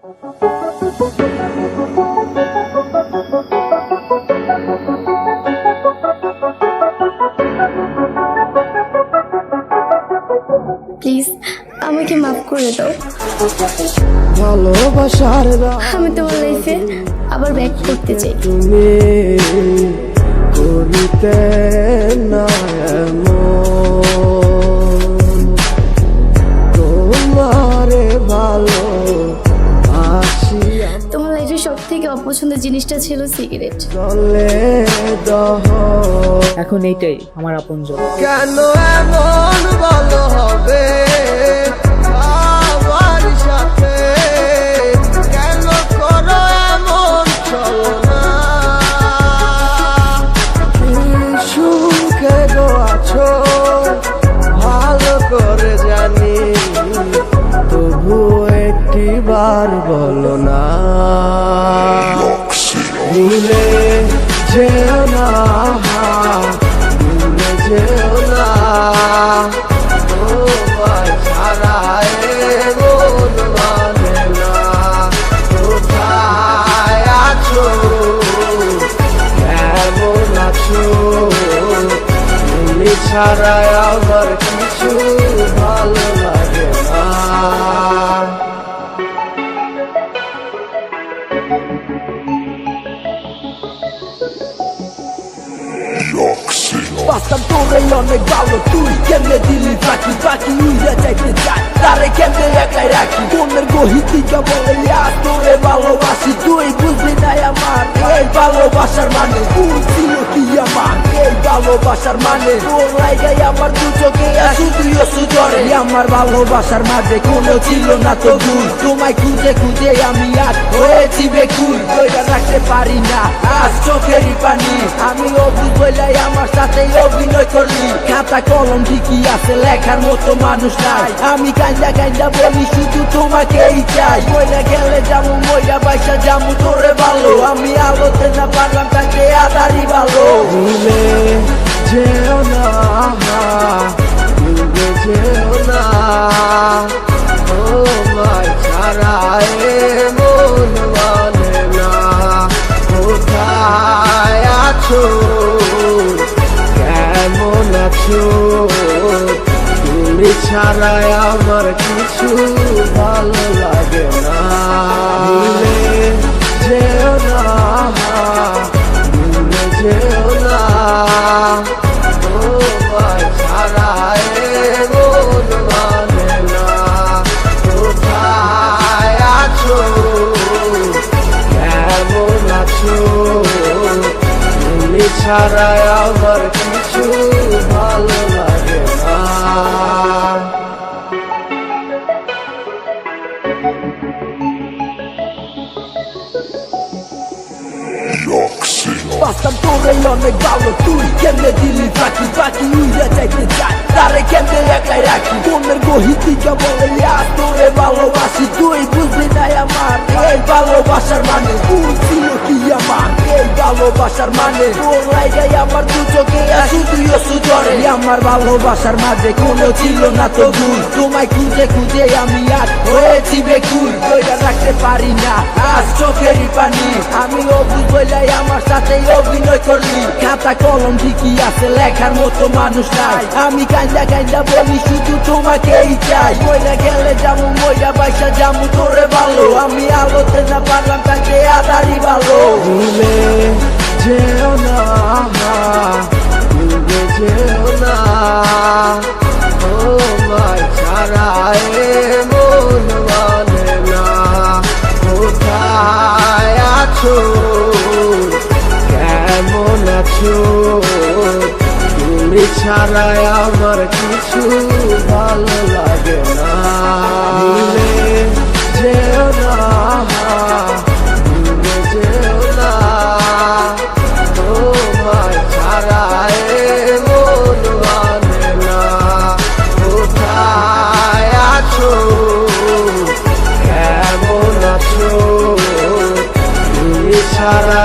Please আমাকে মাফ করে দাও। ভালোবাসার আমি তোমার লাইফে আবার ব্যাক করতে চাই। তুমি করিতে না এমন, তোমারে ভালো আসি তোমার লাইফে সব থেকে অপছন্দের জিনিসটা ছিল সিগারেট। চলে দহ। এখন এইটাই আমার আপনজন। কেন এমন ভালো হবে আমার সাথে, কেন করো এমন ছলনা, কি সুখে গো আছো ভালো করে জানি, তবু একটিবার বলো না। ভুলে যেও না, ভুলে যেও না, তোমায় ছাড়া এ মন মানে না। কোথায় আছো, কেমন আছো, তুমি ছাড়া আমার কিছু ভালো লাগে না। বাস্তব তোরে অনেক ভালো, তুই কেমনে দিলি ফাঁকি, ফাঁকি উইরা যাইতে চাই তারে কেমনে একাই রাখি। মনের গহিতিকা বলে তোরে ভালোবাসি, তুই বুঝলি নাই আমার এই ভালোবাসার মানে। তুই ছিল কি আমার এই ভালোবাসার মানে, তোর লাইগাই আমার দু চোখে শুধুও সুজরে। আমার ভালোবাসার মাঝে কোনো ছিল না তো ভুল, তোমায় খুঁজে খুঁজে আমি আজ হয়েছি বেকুল। ওইটা রাখতে পারি না আজ চোখেরই পানি, আমি অবুঝ বইলাই আমার সাথে অভিনয় করলি। খাতা কলম ঠিকই আছে, লেখার মতো মানুষ নাই। আমি কান্দা কান্দা বলি শুধু তোমাকেই চাই। মইরা গেলে যাবো মইরা বাইসা যাবো তোরে ভালো, আমি আলোতে না পারলাম তাকে আদারি ভালো। ভুলে যেও না, ভুলে যেও না, তোমায় ছাড়া এ মন মানে না। কোথায় আছো, কেমন আছো, তুমি ছাড়া আমার কিছু ভালো লাগে না। ভুলে যেও না, ভুলে যেও না, তোমায় ছাড়া এ মন মানে না। কোথায় আছো, কেমন আছো, তুমি ছাড়া আমার কিছু ভালো লাগে না। বাস্তব তোরে অনেক ভালো, তুই কেমনে দিলি ফাঁকি, ফাঁকি উইরা যাইতে চাই তারে কেমনে একাই রাখি। মনের গহিতিকা বলে তোরে ভালোবাসি, তুই বুঝলি নাই আমার এই ভালোবাসার মানে। তুই ছিল কি আমার এই ভালোবাসার মানে, তোর লাইগাই আমার দু চোখে শুধুও সুজরে। আমার ভালোবাসার মাঝে কোনো ছিল না তো ভুল, তোমায় খুঁজে খুঁজে আমি আজ হয়েছি বেকুল। ওইটা রাখতে পারি না আজ চোখেরই পানি, আমি অবুঝ বইলাই আমার সাথে অভিনয় করলি। খাতা কলম ঠিকই আছে, লেখার মতো মানুষ নাই। আমি কান্দা কান্দা বলি শুধু তোমাকেই চাই। মইরা গেলে যাবো মইরা বাইসা যাবো তোরে ভালো, আমি আলোতে না পারলাম তাকে আদারি ভালো। ভুলে যেও না, ভুলে যেও না, তোমায় ছাড়া এ মন মানে না। কোথায় আছো, কেমন আছো, তুমি ছাড়া আমার কিছু ভালো লাগে না। ভুলে যেও না, ভুলে যেও না, তোমায় ছাড়া এ মন মানে না। কোথায় আছো, কেমন আছো, তুমি ছাড়া